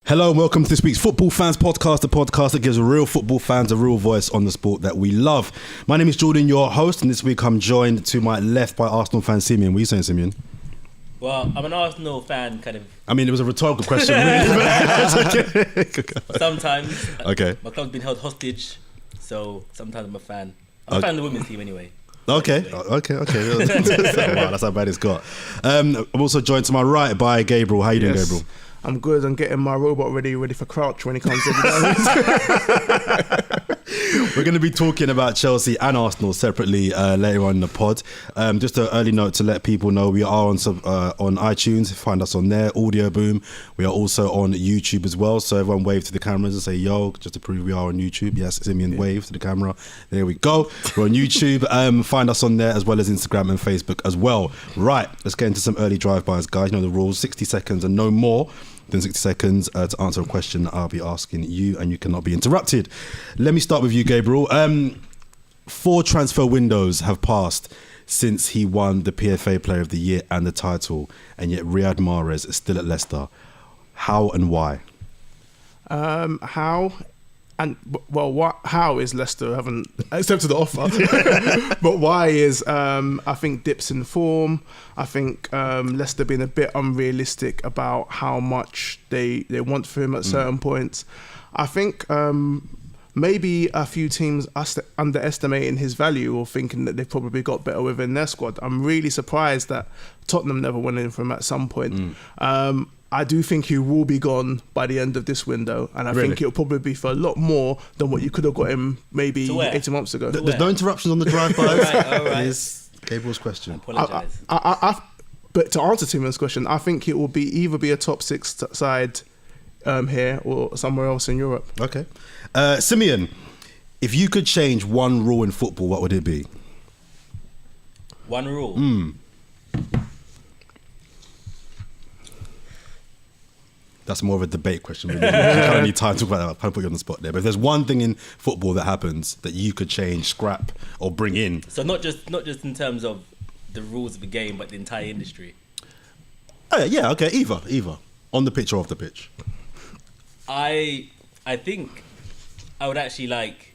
Hello and welcome to this week's Football Fans Podcast, the podcast that gives real football fans a real voice on the sport that we love. My name is Jordan, your host, and this week I'm joined to my left by Arsenal fan Simeon. What are you saying, Simeon? Well, I'm an Arsenal fan, kind of. I mean, it was a rhetorical question, really. Sometimes. Okay. My club's been held hostage, so sometimes I'm a fan. I'm a fan of the women's team anyway. Okay. Wow, that's how bad it's got. I'm also joined to my right by Gabriel. How you doing, Gabriel? I'm good. I'm getting my robot ready for Crouch when he comes in. We're going to be talking about Chelsea and Arsenal separately later on in the pod. Just an early note to let people know we are on iTunes. Find us on there, Audio Boom. We are also on YouTube as well. So everyone wave to the cameras and say yo, just to prove we are on YouTube. Yes, Simeon wave to the camera. There we go. We're on YouTube. Find us on there as well as Instagram and Facebook as well. Right, let's get into some early drive-bys, guys. You know the rules: 60 seconds and no more than 60 seconds to answer a question that I'll be asking you, and you cannot be interrupted. Let me start with you, Gabriel. 4 transfer windows have passed since he won the PFA Player of the Year and the title, and yet Riyad Mahrez is still at Leicester. How and why? How is Leicester haven't accepted the offer, but why is I think dips in form. I think Leicester being a bit unrealistic about how much they want for him at certain points. I think maybe a few teams underestimating his value or thinking that they've probably got better within their squad. I'm really surprised that Tottenham never went in for him at some point. I do think he will be gone by the end of this window, and I think it'll probably be for a lot more than what you could have got him maybe 18 months ago. There's no interruptions on the drive-by. All right. Here's Gabriel's question. I apologise. But to answer Timon's question, I think it will either be a top 6 side here or somewhere else in Europe. Okay. Simeon, if you could change one rule in football, what would it be? One rule? That's more of a debate question. Really. I don't need time to talk about that. I'm trying to put you on the spot there. But if there's one thing in football that happens that you could change, scrap, or bring in. So not just in terms of the rules of the game, but the entire industry. Yeah, okay, either. On the pitch or off the pitch. I think I would actually like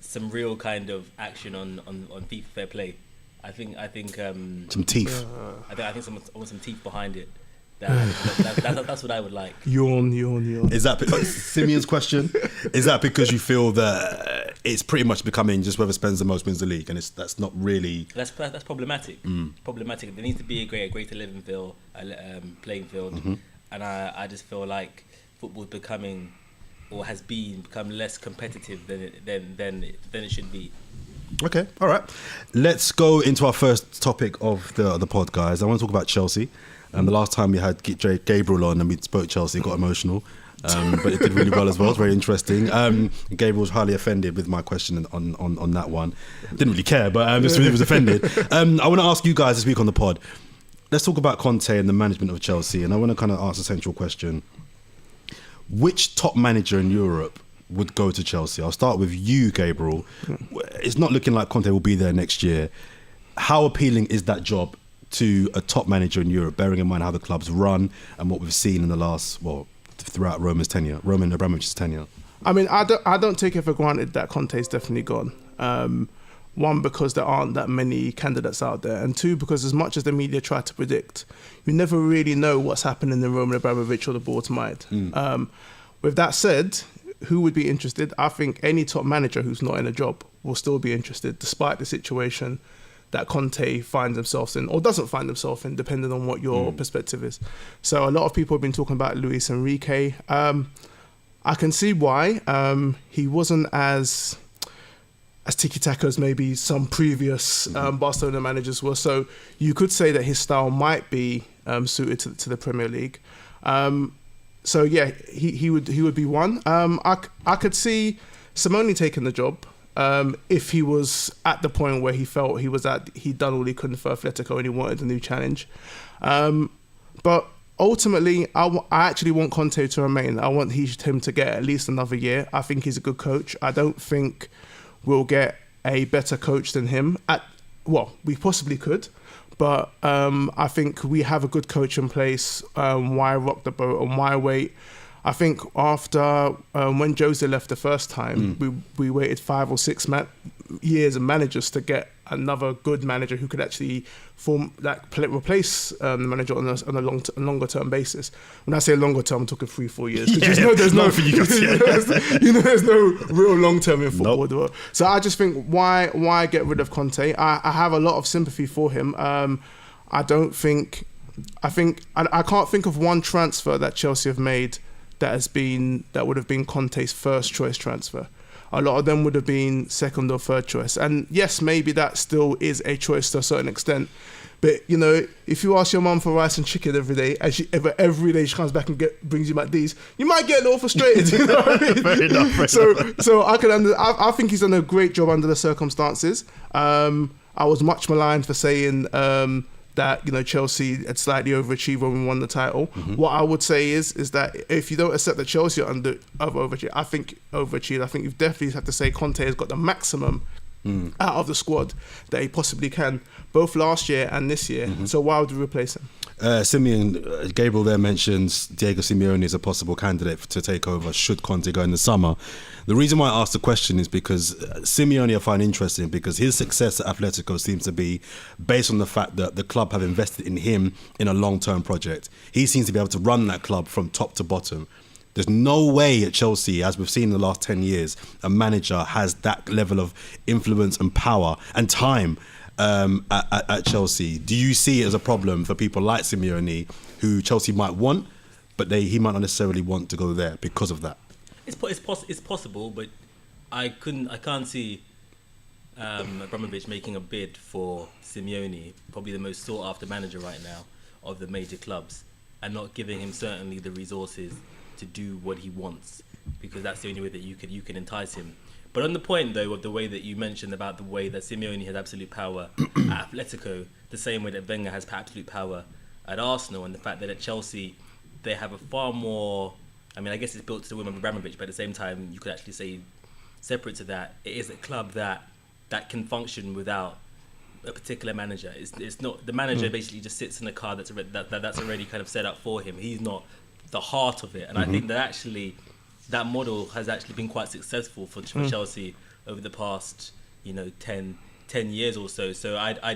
some real kind of action on FIFA Fair Play. I think some teeth. I think some teeth behind it. That's what I would like. Yawn. Is that Simeon's question? Is that because you feel that it's pretty much becoming just whoever spends the most wins the league, and that's not really that's problematic. Problematic. There needs to be a greater living field, playing field, and I just feel like football's becoming, or has become less competitive than it should be. Okay, all right. Let's go into our first topic of the pod, guys. I want to talk about Chelsea. The last time we had Gabriel on and we spoke Chelsea, it got emotional, but it did really well as well. It's very interesting. Gabriel was highly offended with my question on that one. Didn't really care, but he was offended. I want to ask you guys this week on the pod. Let's talk about Conte and the management of Chelsea, and I want to kind of ask a central question. Which top manager in Europe would go to Chelsea? I'll start with you, Gabriel. It's not looking like Conte will be there next year. How appealing is that job to a top manager in Europe, bearing in mind how the club's run and what we've seen in the last, throughout Roman Abramovich's tenure? I mean, I don't take it for granted that Conte's definitely gone. One, because there aren't that many candidates out there, and two, because as much as the media try to predict, you never really know what's happening in Roman Abramovich or the board's mind. With that said, who would be interested? I think any top manager who's not in a job will still be interested, despite the situation that Conte finds himself in or doesn't find himself in, depending on what your perspective is. So a lot of people have been talking about Luis Enrique. I can see why. He wasn't as tiki-taka as maybe some previous Barcelona managers were. So you could say that his style might be suited to the Premier League. So yeah, he would be one. I could see Simone taking the job. If he was at the point where he felt he'd done all he could for Atletico and he wanted a new challenge. But ultimately, I actually want Conte to remain. I want him to get at least another year. I think he's a good coach. I don't think we'll get a better coach than him. We possibly could. But I think we have a good coach in place. Why rock the boat and why wait? I think after when Jose left the first time, we waited 5 or 6 years and managers to get another good manager who could actually replace the manager on a longer term basis. When I say longer term, I'm talking 3-4 years. Because there's no real long term in football. Nope. So I just think why get rid of Conte? I have a lot of sympathy for him. I can't think of one transfer that Chelsea have made that would have been Conte's first choice transfer. A lot of them would have been second or third choice. And yes, maybe that still is a choice to a certain extent. But, if you ask your mum for rice and chicken every day, and every day she comes back and brings you back these, you might get a little frustrated. You know what I mean? Fair enough. So I think he's done a great job under the circumstances. I was much maligned for saying that Chelsea had slightly overachieved when we won the title. Mm-hmm. What I would say is that if you don't accept that Chelsea have overachieved, I think you definitely have to say Conte has got the maximum out of the squad that he possibly can, both last year and this year. Mm-hmm. So why would we replace him? Gabriel there mentions Diego Simeone as a possible candidate to take over should Conte go in the summer. The reason why I asked the question is because Simeone I find interesting because his success at Atletico seems to be based on the fact that the club have invested in him in a long-term project. He seems to be able to run that club from top to bottom. There's no way at Chelsea, as we've seen in the last 10 years, a manager has that level of influence and power and time at Chelsea. Do you see it as a problem for people like Simeone, who Chelsea might want, but he might not necessarily want to go there because of that? It's possible, but I can't see Abramovich making a bid for Simeone, probably the most sought after manager right now of the major clubs, and not giving him certainly the resources to do what he wants, because that's the only way that you can entice him. But on the point though of the way that you mentioned about the way that Simeone has absolute power at Atletico, the same way that Wenger has absolute power at Arsenal, and the fact that at Chelsea they have a far more, I guess it's built to the whim of Abramovich, but at the same time you could actually say separate to that, it is a club that can function without a particular manager. It's not the manager basically just sits in a car that's already kind of set up for him. He's not the heart of it, and I think that actually that model has actually been quite successful for Chelsea over the past 10 years or so. So I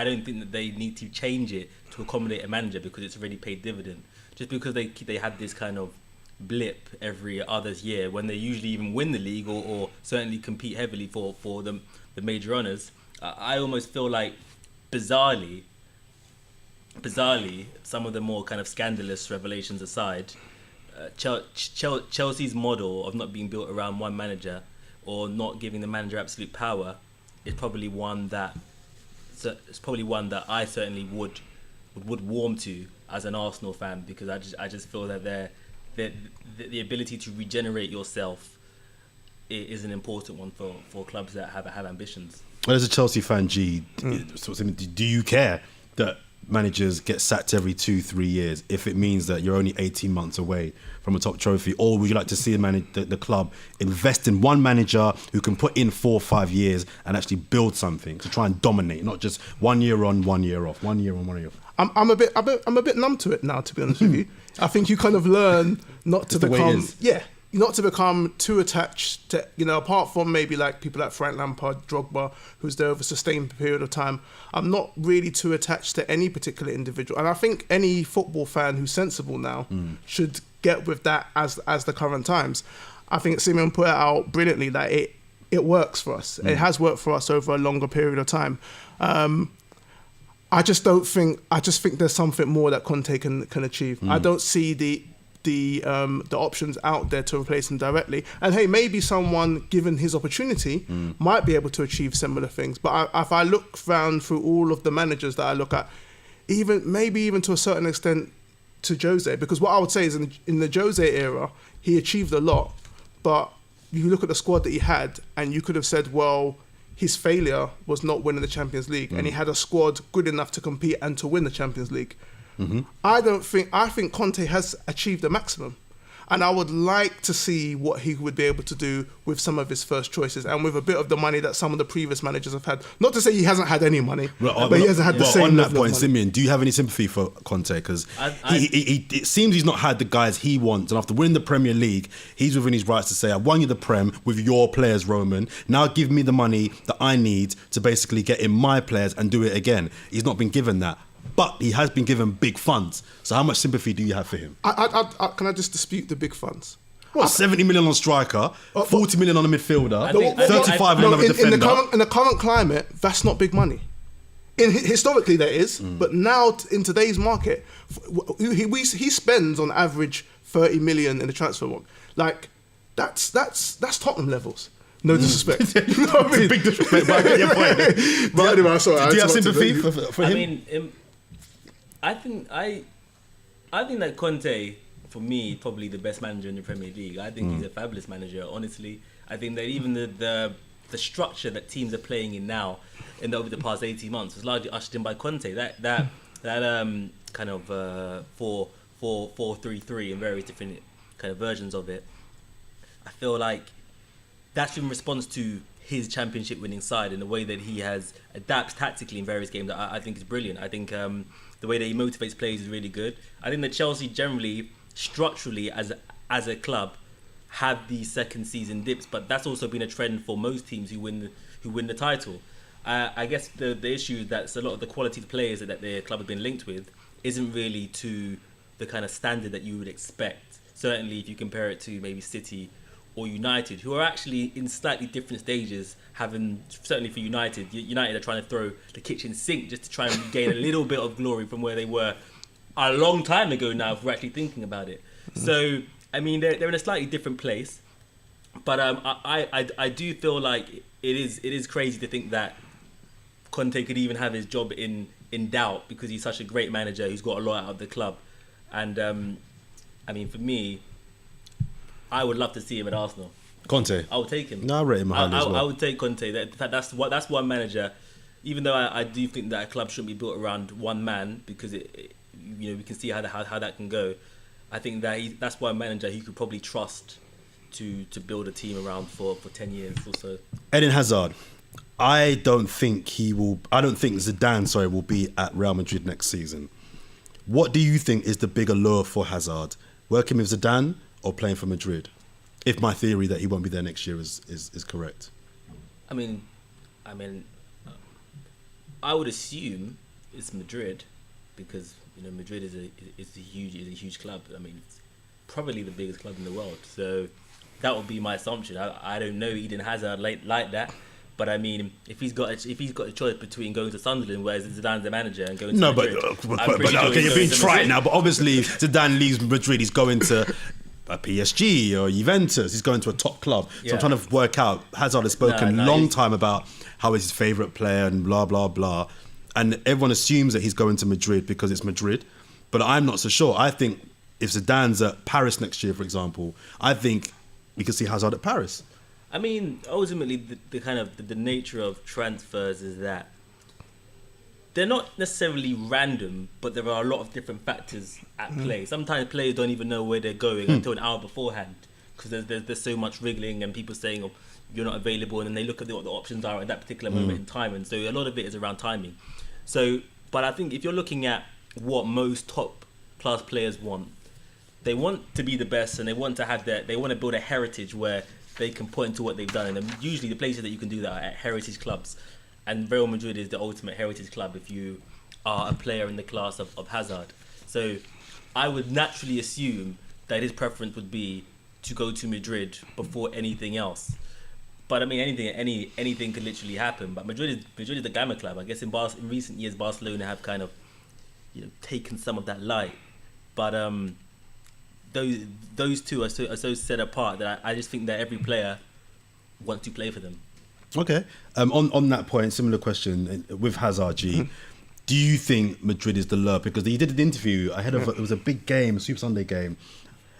don't think that they need to change it to accommodate a manager because it's already paid dividend. Just because they had this kind of blip every other year when they usually even win the league or certainly compete heavily for the major honours. I almost feel like bizarrely, some of the more kind of scandalous revelations aside, Chelsea's model of not being built around one manager or not giving the manager absolute power is probably one that I certainly would warm to as an Arsenal fan, because I just feel that the ability to regenerate yourself is an important one for clubs that have ambitions. Well, as a Chelsea fan, do you care that managers get sacked every 2-3 years if it means that you're only 18 months away from a top trophy? Or would you like to see the club invest in one manager who can put in 4 or 5 years and actually build something to try and dominate, not just 1 year on, 1 year off, 1 year on, 1 year off? I'm a bit numb to it now, to be honest with you. I think you kind of learn not to become too attached to, apart from maybe like people like Frank Lampard, Drogba, who's there over a sustained period of time. I'm not really too attached to any particular individual. And I think any football fan who's sensible now should get with that as the current times. I think Simeone put it out brilliantly that it works for us. It has worked for us over a longer period of time. I just think there's something more that Conte can achieve. I don't see the options out there to replace him directly. And hey, maybe someone given his opportunity might be able to achieve similar things. But if I look around through all of the managers that I look at, even to a certain extent to Jose, because what I would say is in the Jose era, he achieved a lot. But you look at the squad that he had, and you could have said, well, his failure was not winning the Champions League, and he had a squad good enough to compete and to win the Champions League. I think Conte has achieved the maximum. And I would like to see what he would be able to do with some of his first choices and with a bit of the money that some of the previous managers have had. Not to say he hasn't had any money, but he hasn't had the same on that level point, of money. Simeon, do you have any sympathy for Conte? Because it seems he's not had the guys he wants. And after winning the Premier League, he's within his rights to say, I won you the Prem with your players, Roman. Now give me the money that I need to basically get in my players and do it again. He's not been given that. But he has been given big funds. So how much sympathy do you have for him? Can I just dispute the big funds? Well, 70 million on a striker, 40 million on a midfielder, 35 on another defender. In the current climate, that's not big money. Historically, there is, but now in today's market, he spends on average 30 million in the transfer market. Like that's Tottenham levels. No disrespect. You know what I mean? Big disrespect, but I get your point. But anyway, do you have sympathy for him? I mean, I think that Conte, for me, probably the best manager in the Premier League. I think he's a fabulous manager. Honestly, I think that even the structure that teams are playing in now, over the past 18 months, was largely ushered in by Conte. That kind of 4-4-3-3 and various different kind of versions of it. I feel like that's in response to his championship winning side and the way that he has adapts tactically in various games. I think is brilliant. I think the way that he motivates players is really good. I think that Chelsea generally, structurally, as a club, have these second season dips, but that's also been a trend for most teams who win the title. I guess the issue is that a lot of the quality of players that their club have been linked with isn't really to the kind of standard that you would expect. Certainly, if you compare it to maybe City or United, who are actually in slightly different stages, certainly for United are trying to throw the kitchen sink just to try and gain a little bit of glory from where they were a long time ago now, if we're actually thinking about it. So, I mean, they're in a slightly different place. But I do feel like it is crazy to think that Conte could even have his job in doubt because he's such a great manager who's got a lot out of the club. And, I mean, for me, I would love to see him at Arsenal. Conte? I would take him. No, I rate him highly as well. I would take Conte. That's one manager. Even though I do think that a club shouldn't be built around one man because we can see how that can go. I think that that's one manager he could probably trust to build a team around for 10 years or so. Eden Hazard. I don't think Zidane will be at Real Madrid next season. What do you think is the bigger lure for Hazard? Working with Zidane or playing for Madrid? If my theory that he won't be there next year is correct. I mean, I would assume it's Madrid because Madrid is a huge club. I mean, it's probably the biggest club in the world. So that would be my assumption. I don't know Eden Hazard like that. But I mean, if he's got a choice between going to Sunderland, where Zidane's the manager, and going to Madrid, okay, you're being trite now. But obviously, Zidane leaves Madrid. He's going to a PSG or Juventus. He's going to a top club. So I'm trying to work out. Hazard has spoken a long time about how he's his favourite player and blah blah blah, and everyone assumes that he's going to Madrid because it's Madrid. But I'm not so sure. I think if Zidane's at Paris next year, for example, I think we could see Hazard at Paris. I mean, ultimately, the kind of the nature of transfers is that they're not necessarily random, but there are a lot of different factors at play. Sometimes players don't even know where they're going until an hour beforehand because there's so much wriggling and people saying, oh, you're not available, and then they look at what the options are at that particular moment in time, and so a lot of it is around timing. So, but I think if you're looking at what most top class players want, they want to be the best, and they want to build a heritage where they can point to what they've done, and usually the places that you can do that are at heritage clubs, and Real Madrid is the ultimate heritage club if you are a player in the class of Hazard. So I would naturally assume that his preference would be to go to Madrid before anything else. But I mean, anything could literally happen. But Madrid is the glamour club. I guess in recent years, Barcelona have kind of taken some of that light, but those two are so set apart that I just think that every player wants to play for them. Okay. On that point, similar question with Hazard. Do you think Madrid is the lure? Because he did an interview ahead of it was a big game, a Super Sunday game.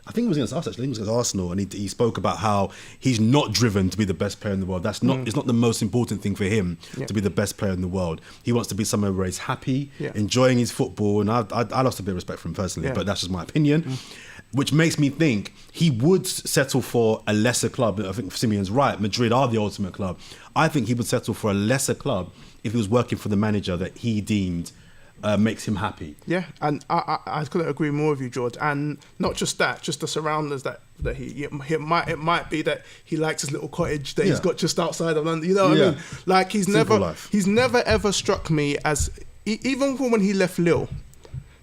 I think it was against us actually. I think it was against Arsenal, and he spoke about how he's not driven to be the best player in the world. That's not it's not the most important thing for him to be the best player in the world. He wants to be somewhere where he's happy, enjoying his football, and I lost a bit of respect for him personally, but that's just my opinion. which makes me think he would settle for a lesser club. I think Simeon's right. Madrid are the ultimate club. I think he would settle for a lesser club if he was working for the manager that he deemed makes him happy. Yeah, and I couldn't agree more with you, George. And not just that, just the surroundings that it might be that he likes his little cottage that he's got just outside of London. You know what I mean? Like he's never ever struck me as, even when he left Lille,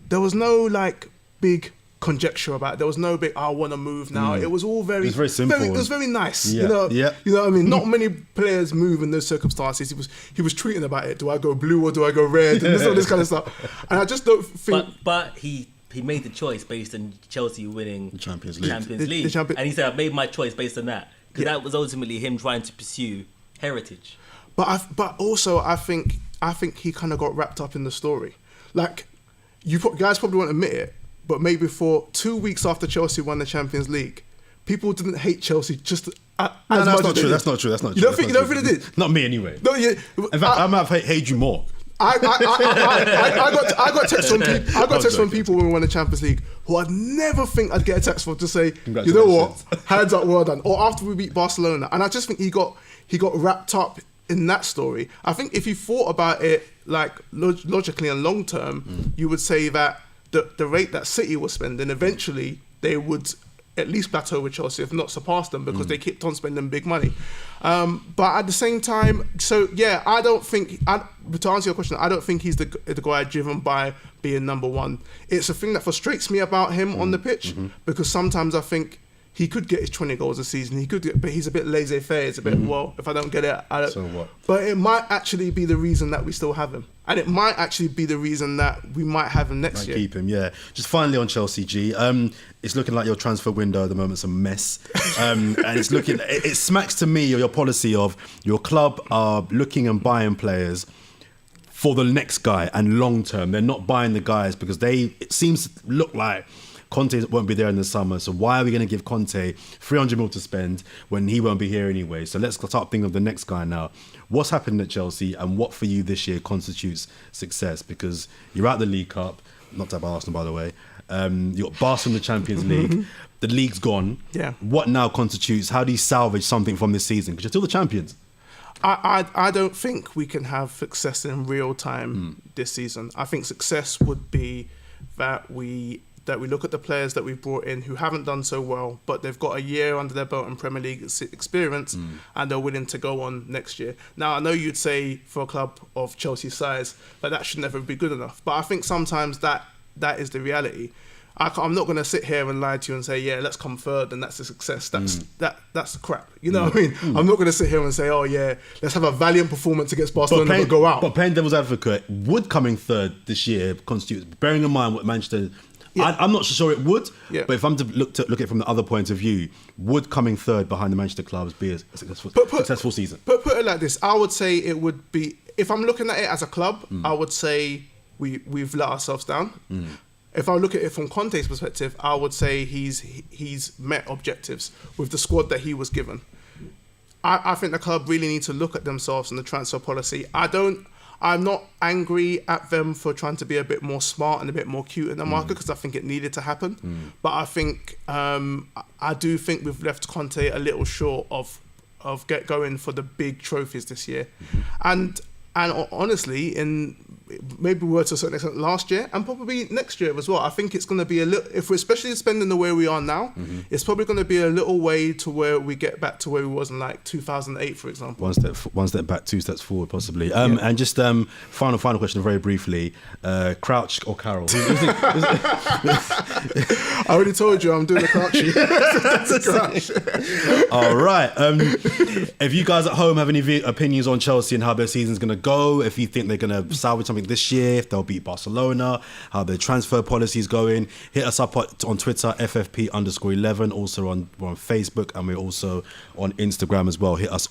there was no like big conjecture about it. There was no big I want to move now. It was all very simple. It was very nice. Yeah. You know what I mean? Not many players move in those circumstances. He was tweeting about it. Do I go blue or do I go red? And all this kind of stuff. And I just don't think. But he made the choice based on Chelsea winning the Champions League. And he said, "I made my choice based on that," because that was ultimately him trying to pursue heritage. But also I think he kind of got wrapped up in the story. Like you guys probably won't admit it, but maybe for 2 weeks after Chelsea won the Champions League, people didn't hate Chelsea just as much. That's not true. You don't think they did? Not me anyway. No, yeah. In fact, I might have hated you more. I got texts from people when we won the Champions League who I'd never think I'd get a text from to say, you know what, hands up, well done. Or after we beat Barcelona, and I just think he got wrapped up in that story. I think if you thought about it like logically and long term, you would say that the rate that City was spending, eventually they would at least plateau with Chelsea, if not surpass them, because they kept on spending big money. But at the same time, so yeah, I don't think, to answer your question, I don't think he's the guy driven by being number one. It's a thing that frustrates me about him on the pitch, because sometimes I think he could get his 20 goals a season. He could but he's a bit laissez-faire. It's a bit, well, if I don't get it, I don't. So what? But it might actually be the reason that we still have him. And it might actually be the reason that we might have him next year. Keep him, yeah. Just finally on Chelsea, G. It's looking like your transfer window at the moment's a mess. And it smacks to me your policy of your club are looking and buying players for the next guy and long term. They're not buying the guys because it seems to look like Conte won't be there in the summer, so why are we going to give Conte 300 mil to spend when he won't be here anyway? So let's start thinking of the next guy now. What's happened at Chelsea, and what for you this year constitutes success? Because you're at the League Cup, not to have Arsenal by the way. You got Barcelona in the Champions League. The league's gone. Yeah. What now constitutes? How do you salvage something from this season? Because you're still the champions. I don't think we can have success in real time this season. I think success would be that we look at the players that we've brought in who haven't done so well, but they've got a year under their belt in Premier League experience, and they're willing to go on next year. Now, I know you'd say for a club of Chelsea's size that should never be good enough, but I think sometimes that is the reality. I'm not going to sit here and lie to you and say, yeah, let's come third and that's a success. That's crap. You know what I mean? I'm not going to sit here and say, oh yeah, let's have a valiant performance against Barcelona and go out. But playing devil's advocate, would coming third this year constitute, bearing in mind what Manchester... Yeah. I'm not sure it would, but if I'm to look at it from the other point of view, would coming third behind the Manchester clubs be a successful season? But put it like this, I would say it would be, if I'm looking at it as a club, I would say we've let ourselves down. If I look at it from Conte's perspective, I would say he's met objectives with the squad that he was given. I think the club really need to look at themselves and the transfer policy. I'm not angry at them for trying to be a bit more smart and a bit more cute in the market, because I think it needed to happen. But I think I do think we've left Conte a little short of going for the big trophies this year. And honestly, maybe we were to a certain extent last year and probably next year as well. I think it's going to be a little, if we're especially spending the way we are now, it's probably going to be a little way to where we get back to where we was in like 2008, for example. One step back, 2 steps forward, possibly. And just final question, very briefly. Crouch or Carroll? I already told you I'm doing a Crouchy. All right. If you guys at home have any opinions on Chelsea and how their season's going to go, if you think they're going to salvage something this year, if they'll beat Barcelona, how their transfer policy is going, hit us up on Twitter, FFP_11. Also we're on Facebook, and we're also on Instagram as well. Hit us on